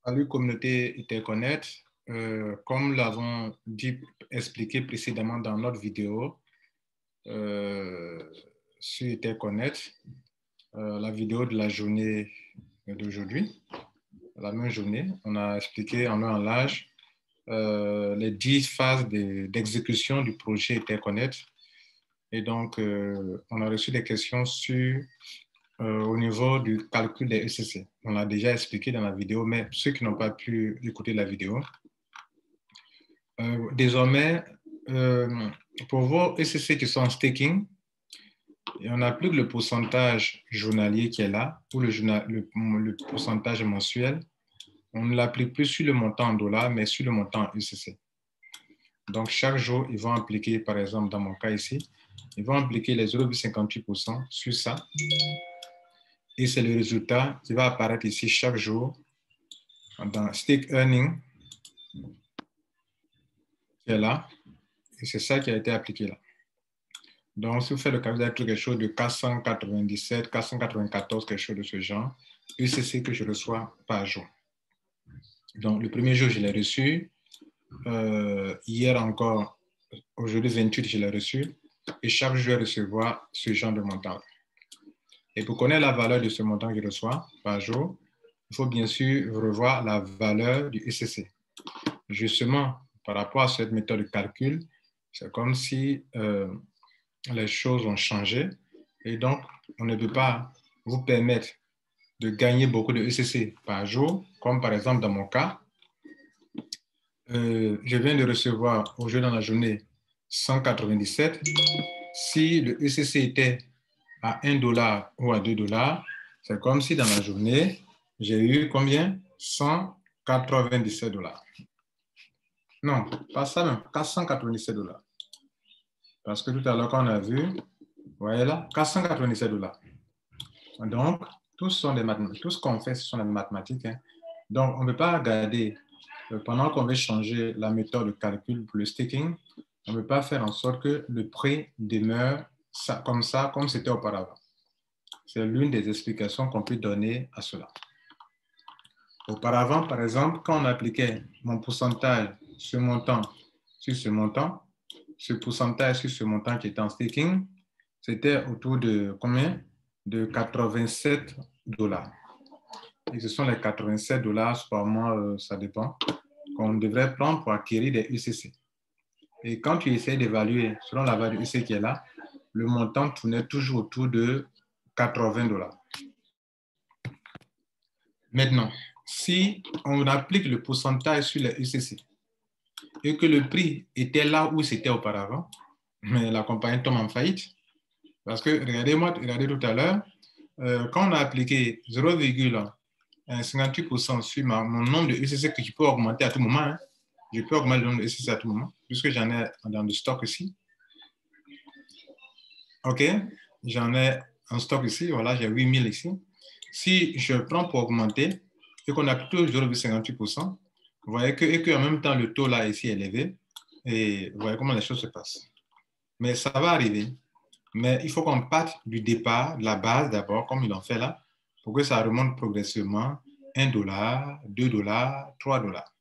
Salut communauté Etherconnect. Comme l'avons expliqué précédemment dans notre vidéo sur Etherconnect, la vidéo de la journée d'aujourd'hui, la même journée, on a expliqué en long et en large les 10 phases d'exécution du projet Etherconnect. Et donc, on a reçu des questions au niveau du calcul des ECC. On l'a déjà expliqué dans la vidéo, mais ceux qui n'ont pas pu écouter la vidéo, désormais, pour vos ECC qui sont en staking, on n'a plus que le pourcentage journalier qui est là, ou le pourcentage mensuel. On ne l'applique plus sur le montant en dollars, mais sur le montant en ECC. Donc, chaque jour, ils vont appliquer, par exemple, dans mon cas ici, ils vont appliquer les 0,58% sur ça. Et c'est le résultat qui va apparaître ici chaque jour dans Stake Earning, qui est là. Et c'est ça qui a été appliqué là. Donc, si vous faites le calcul, vous avez quelque chose de 497, 494, quelque chose de ce genre. Et c'est ce que je reçois par jour. Donc, le premier jour, je l'ai reçu. Hier encore, aujourd'hui 28, je l'ai reçu. Et chaque jour, je vais recevoir ce genre de montant. Et pour connaître la valeur de ce montant que je reçois par jour, il faut bien sûr revoir la valeur du ECC. Justement, par rapport à cette méthode de calcul, c'est comme si les choses ont changé et donc on ne peut pas vous permettre de gagner beaucoup de ECC par jour, comme par exemple dans mon cas, je viens de recevoir aujourd'hui dans la journée 197. Si le ECC était à 1 dollar ou à 2 dollars, c'est comme si dans la journée, j'ai eu combien? 197 dollars. Non, pas ça même, 497 dollars. Parce que tout à l'heure, quand on a vu, vous voyez là, 497 dollars. Donc, tout ce qu'on fait, ce sont des mathématiques. Hein. Donc, on ne peut pas regarder, pendant qu'on veut changer la méthode de calcul pour le staking, on ne peut pas faire en sorte que le prix demeure comme c'était auparavant. C'est l'une des explications qu'on peut donner à cela. Auparavant, par exemple, quand on appliquait mon pourcentage, ce montant sur ce montant, ce pourcentage sur ce montant qui était en staking, c'était autour de combien? De 87 dollars. Et ce sont les 87 dollars par mois, ça dépend, qu'on devrait prendre pour acquérir des UCC. Et quand tu essaies d'évaluer, selon la valeur UCC qui est là, le montant tournait toujours autour de 80 dollars. Maintenant, si on applique le pourcentage sur les UCC et que le prix était là où c'était auparavant, mais la compagnie tombe en faillite. Parce que, regardez tout à l'heure, quand on a appliqué 0,58% sur mon nombre de UCC que je peux augmenter à tout moment, hein, je peux augmenter le nombre de UCC à tout moment, puisque j'en ai dans le stock ici. OK, j'en ai en stock ici, voilà, j'ai 8000 ici. Si je prends pour augmenter et qu'on applique toujours 0,58%, vous voyez qu'en même temps, le taux là ici est élevé et vous voyez comment les choses se passent. Mais ça va arriver. Mais il faut qu'on parte du départ, de la base d'abord, comme ils l'ont fait là, pour que ça remonte progressivement 1 dollar, 2 dollars, 3 dollars.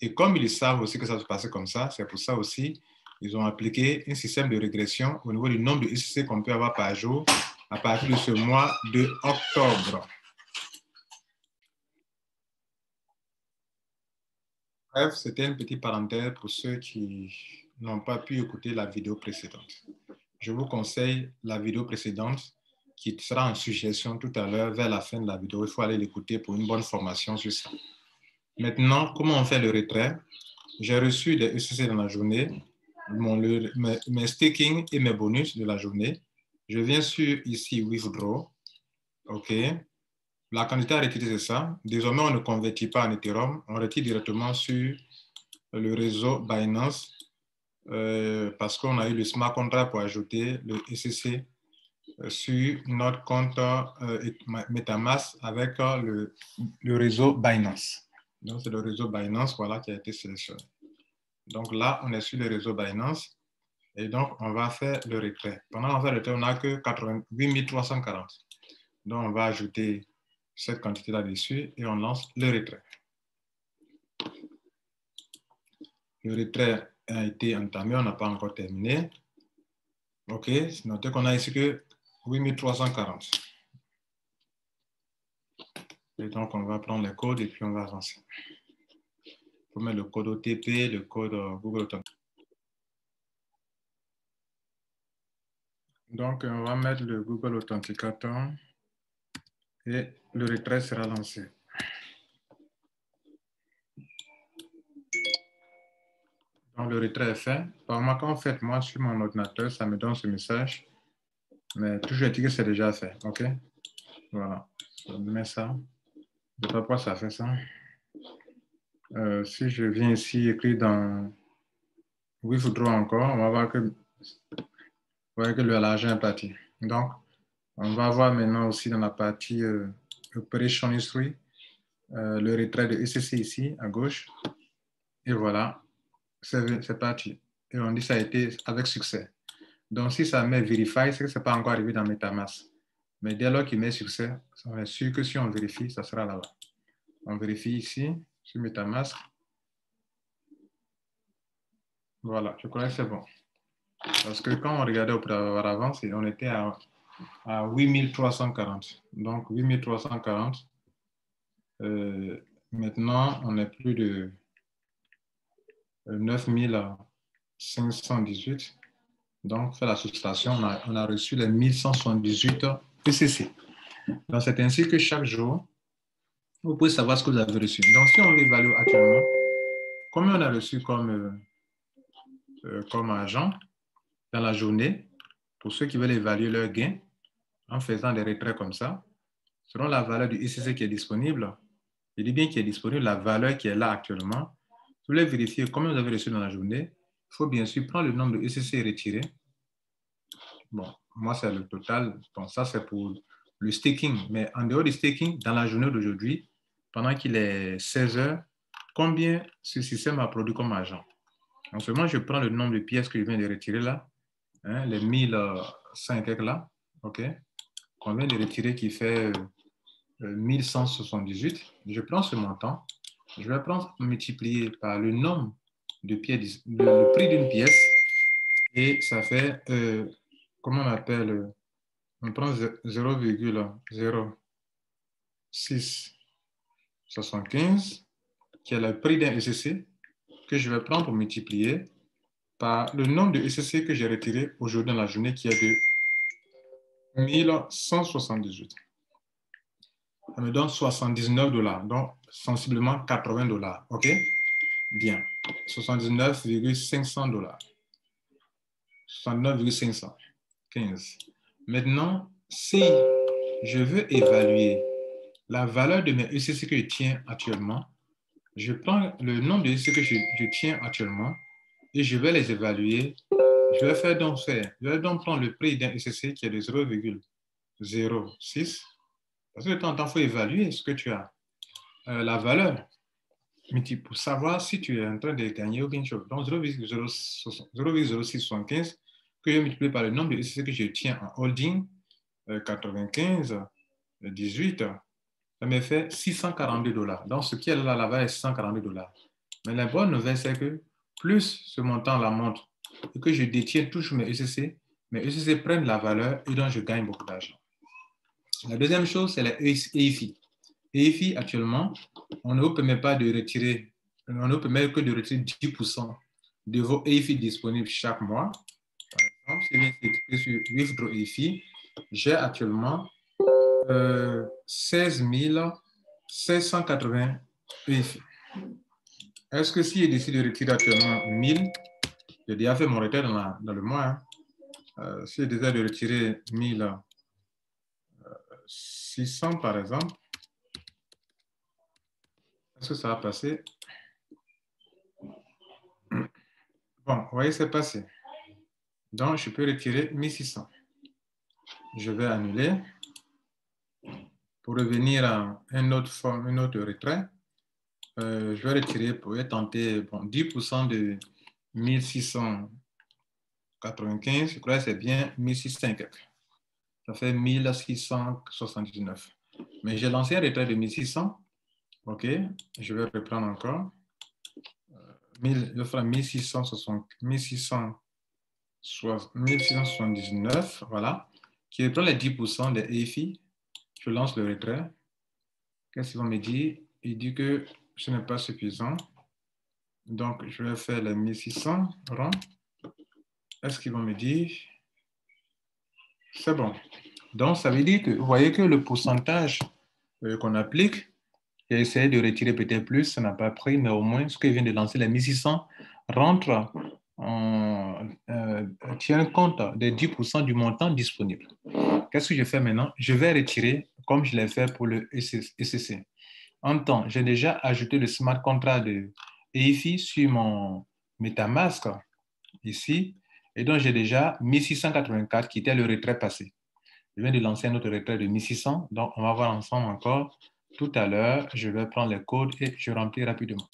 Et comme ils savent aussi que ça se passait comme ça, c'est pour ça aussi ils ont appliqué un système de régression au niveau du nombre de UCC qu'on peut avoir par jour à partir de ce mois de octobre. Bref, c'était une petite parenthèse pour ceux qui n'ont pas pu écouter la vidéo précédente. Je vous conseille la vidéo précédente qui sera en suggestion tout à l'heure vers la fin de la vidéo. Il faut aller l'écouter pour une bonne formation sur ça. Maintenant, comment on fait le retrait? J'ai reçu des ECC dans la journée, mes staking et mes bonus de la journée. Je viens sur ici Withdraw. OK. La quantité à retirer, c'est ça. Désormais, on ne convertit pas en Ethereum. On retire directement sur le réseau Binance parce qu'on a eu le smart contract pour ajouter le ECC sur notre compte MetaMask avec le réseau Binance. Donc, c'est le réseau Binance voilà, qui a été sélectionné. Donc là, on est sur le réseau Binance et donc on va faire le retrait. Pendant qu'on fait le retrait, on n'a que 88 340. Donc, on va ajouter cette quantité là-dessus et on lance le retrait. Le retrait a été entamé, on n'a pas encore terminé. OK, notez qu'on a ici que 8340. Et donc, on va prendre les codes et puis on va avancer. Il faut mettre le code OTP, le code Google Authenticator. Donc, on va mettre le Google Authenticator et le retrait sera lancé. Donc, le retrait est fait. Par contre, en fait, moi, sur mon ordinateur, ça me donne ce message. Mais toujours dit que c'est déjà fait. OK? Voilà. Je mets ça. Je ne sais pas pourquoi ça fait ça. Si je viens ici écrire dans Withdraw encore, on va voir que, l'argent est parti. Donc, on va voir maintenant aussi dans la partie Operation History, le retrait de ECC ici à gauche. Et voilà, c'est parti. Et on dit que ça a été avec succès. Donc, si ça met Verify, c'est que ce n'est pas encore arrivé dans MetaMask. Mais dès lors qu'il met succès, on est sûr que si on vérifie, ça sera là-bas. On vérifie ici, sur MetaMask. Voilà, je crois que c'est bon. Parce que quand on regardait auparavant, on était à 8340. Donc, 8340. Maintenant, on est plus de 9518. Donc, fait la soustraction, on a reçu les 1178 PCC. Donc, c'est ainsi que chaque jour, vous pouvez savoir ce que vous avez reçu. Donc, si on l'évalue actuellement, combien on a reçu comme argent dans la journée, pour ceux qui veulent évaluer leur gain, en faisant des retraits comme ça, selon la valeur du ICC qui est disponible, je dis bien qui est disponible, la valeur qui est là actuellement, vous voulez vérifier combien vous avez reçu dans la journée, il faut bien sûr prendre le nombre de ICC retiré. Bon, moi, c'est le total. Bon, ça, c'est pour le staking. Mais en dehors du staking, dans la journée d'aujourd'hui, pendant qu'il est 16 heures, combien ce système a produit comme argent? En ce moment, je prends le nombre de pièces que je viens de retirer là, hein, les 1005 là, OK? Qu'on vient de retirer qui fait 1178. Je prends ce montant, je vais prendre multiplié par le nombre de pièces, le prix d'une pièce, et ça fait, comment on appelle, on prend 0,0675, qui est le prix d'un ECC, que je vais prendre pour multiplier par le nombre de ECC que j'ai retiré aujourd'hui dans la journée, qui est de 1178. Ça me donne 79 $, donc sensiblement 80 $. OK? Bien. 79,500 $. 69,515. Maintenant, si je veux évaluer la valeur de mes ECC que je tiens actuellement, je prends le nombre de ECC que je tiens actuellement et je vais les évaluer. Je vais donc prendre le prix d'un ECC qui est de 0,06. Parce que de temps en temps, il faut évaluer ce que tu as. La valeur, pour savoir si tu es en train de gagner ou bien chose. Donc 0,0675 que je multiplie par le nombre de ECC que je tiens en holding, 95, 18, ça me fait 642 $. Donc, ce qui est là-bas est 642 $. Mais la bonne nouvelle, c'est que plus ce montant-là monte et que je détiens toujours mes ECC prennent la valeur et donc je gagne beaucoup d'argent. La deuxième chose, c'est les EIFI. EIFI, actuellement, on ne vous permet pas de retirer, on ne vous permet que de retirer 10% de vos EIFI disponibles chaque mois. Par exemple, si je viens sur Withdraw EIFI, j'ai actuellement 16 780 EIFI. Est-ce que si je décide de retirer actuellement 1000, j'ai déjà fait mon retrait dans le mois, hein. Si je décide de retirer 1600 par exemple, est-ce que ça va passer? Bon, vous voyez, c'est passé. Donc, je peux retirer 1600. Je vais annuler. Pour revenir à un autre retrait, je vais retirer pour tenter 10% de 1695. Je crois que c'est bien 1600. Ça fait 1679. Mais j'ai lancé un retrait de 1600. OK, je vais reprendre encore. je ferai 1679, voilà. Je prends les 10% des EFI, je lance le retrait. Qu'est-ce qu'ils vont me dire? Il dit que ce n'est pas suffisant. Donc, je vais faire les 1600 ronds. Est-ce qu'ils vont me dire? C'est bon. Donc, ça veut dire que vous voyez que le pourcentage qu'on applique, j'ai essayé de retirer peut-être plus, ça n'a pas pris, mais au moins, ce que je viens de lancer, les 1600, rentre tient compte des 10% du montant disponible. Qu'est-ce que je fais maintenant? Je vais retirer, comme je l'ai fait pour le ECC. En temps, j'ai déjà ajouté le smart contract de EIFI sur mon MetaMask ici, et donc j'ai déjà 1684 qui était le retrait passé. Je viens de lancer un autre retrait de 1600, donc on va voir ensemble encore tout à l'heure. Je vais prendre les codes et je remplis rapidement.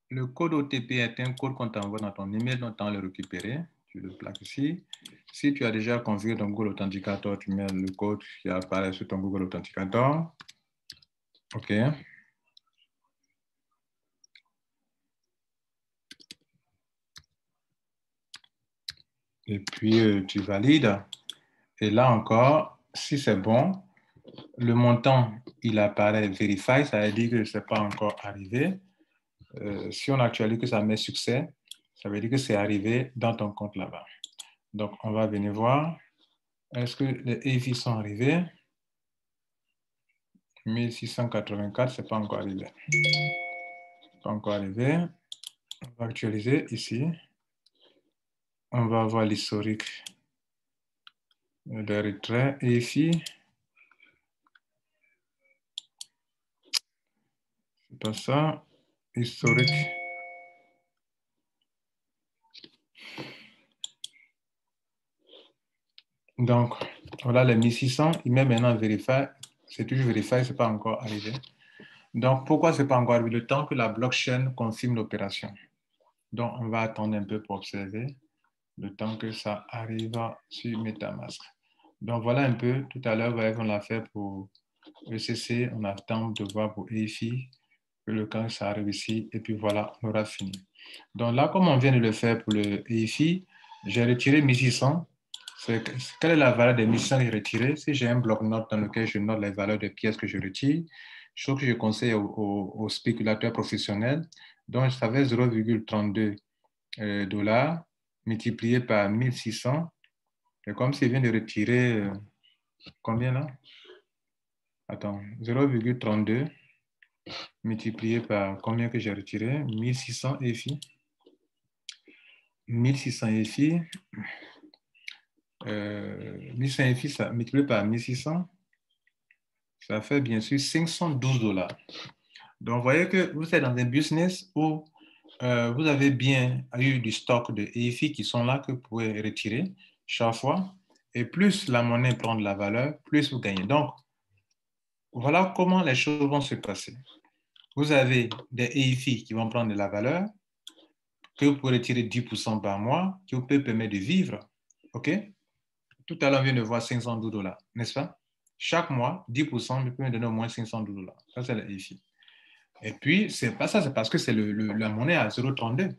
Le code OTP est un code qu'on t'envoie dans ton email, donc tu vas le récupérer. Tu le plaques ici. Si tu as déjà configuré ton Google Authenticator, tu mets le code qui apparaît sur ton Google Authenticator. OK. Et puis, tu valides. Et là encore, si c'est bon, le montant, il apparaît Verify, ça veut dire que ce n'est pas encore arrivé. Si on actualise que ça met succès, ça veut dire que c'est arrivé dans ton compte là-bas. Donc, on va venir voir. Est-ce que les EFI sont arrivés? 1684, ce n'est pas encore arrivé. Pas encore arrivé. On va actualiser ici. On va voir l'historique des retraits EFI. C'est pas ça. Historique. Donc, voilà les 1600. Il met maintenant Verify. C'est toujours Verify, ce n'est pas encore arrivé. Donc, pourquoi ce n'est pas encore arrivé? Le temps que la blockchain confirme l'opération. Donc, on va attendre un peu pour observer le temps que ça arrive sur MetaMask. Donc, voilà un peu. Tout à l'heure, vous voyez qu'on l'a fait pour ECC. On attend de voir pour EFI que le temps ça arrive ici. Et puis voilà, on aura fini. Donc là, comme on vient de le faire pour le EFI, j'ai retiré 1600. Quelle est la valeur des 1600 que j'ai retirées? Si j'ai un bloc-notes dans lequel je note les valeurs des pièces que je retire, chose que je conseille aux spéculateurs professionnels, donc je savais 0,32 dollars multiplié par 1600. Et comme s'il vient de retirer, combien là? Attends, 0,32 multiplié par combien que j'ai retiré? 1600 EFI. 1600 EFI. 1500 EFI, ça, multiplié par 1600, ça fait bien sûr 512 dollars. Donc, vous voyez que vous êtes dans un business où vous avez bien eu du stock de EFI qui sont là que vous pouvez retirer chaque fois. Et plus la monnaie prend de la valeur, plus vous gagnez. Donc, voilà comment les choses vont se passer. Vous avez des EFI qui vont prendre de la valeur, que vous pouvez retirer 10% par mois, qui vous peut permettre de vivre. OK? Tout à l'heure, on vient de voir 512 dollars, n'est-ce pas? Chaque mois, 10% peut me donner au moins 512 dollars. Ça, c'est le EFI. Et puis, c'est pas ça, c'est parce que c'est la monnaie à 0,32.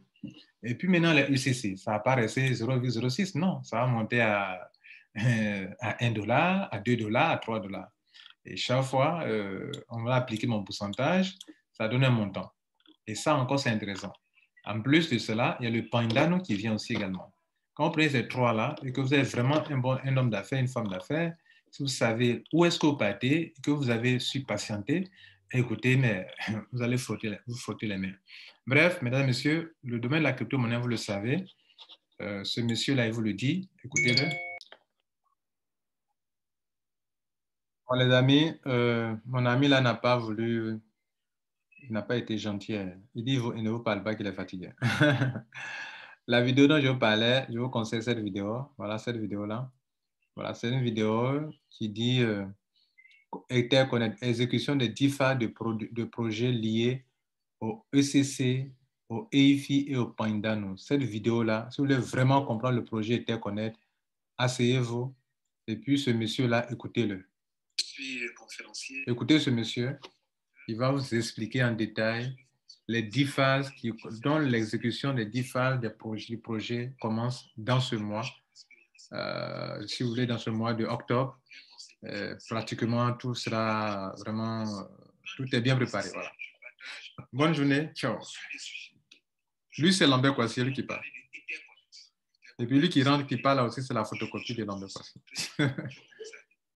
Et puis maintenant, les UCC, ça va pas rester 0,06, non, ça va monter à 1 dollar, à 2 dollars, à 3 dollars. Et chaque fois, on va appliquer mon pourcentage, ça donne un montant. Et ça encore, c'est intéressant. En plus de cela, il y a le Pandano qui vient aussi également. Quand vous prenez ces trois-là et que vous êtes vraiment un homme d'affaires, une femme d'affaires, si vous savez où est-ce que vous partez, que vous avez su patienter, écoutez, mais vous allez vous frotter les mains. Bref, mesdames et messieurs, le domaine de la crypto-monnaie, vous le savez. Ce monsieur-là, il vous le dit. Écoutez-le. Bon, les amis, mon ami là n'a pas voulu, il n'a pas été gentil. Il dit il ne vous parle pas qu'il est fatigué. La vidéo dont je vous parlais, je vous conseille cette vidéo. Voilà cette vidéo-là. Voilà, c'est une vidéo qui dit exécution des 10 phases de projets liés au ECC, au EIFI et au Pandano. Cette vidéo-là, si vous voulez vraiment comprendre le projet Interconnect, asseyez-vous et puis ce monsieur-là, écoutez-le. Je suis conférencier. Écoutez ce monsieur. Il va vous expliquer en détail les 10 phases dont l'exécution des 10 phases du projet commence dans ce mois. Si vous voulez, dans ce mois de octobre, pratiquement tout sera vraiment, tout est bien préparé. Voilà. Bonne journée, ciao. Lui, c'est Lambert Kwasi, c'est lui qui parle. Et puis lui qui rentre, qui parle là aussi, c'est la photocopie de Lambert Kwasi.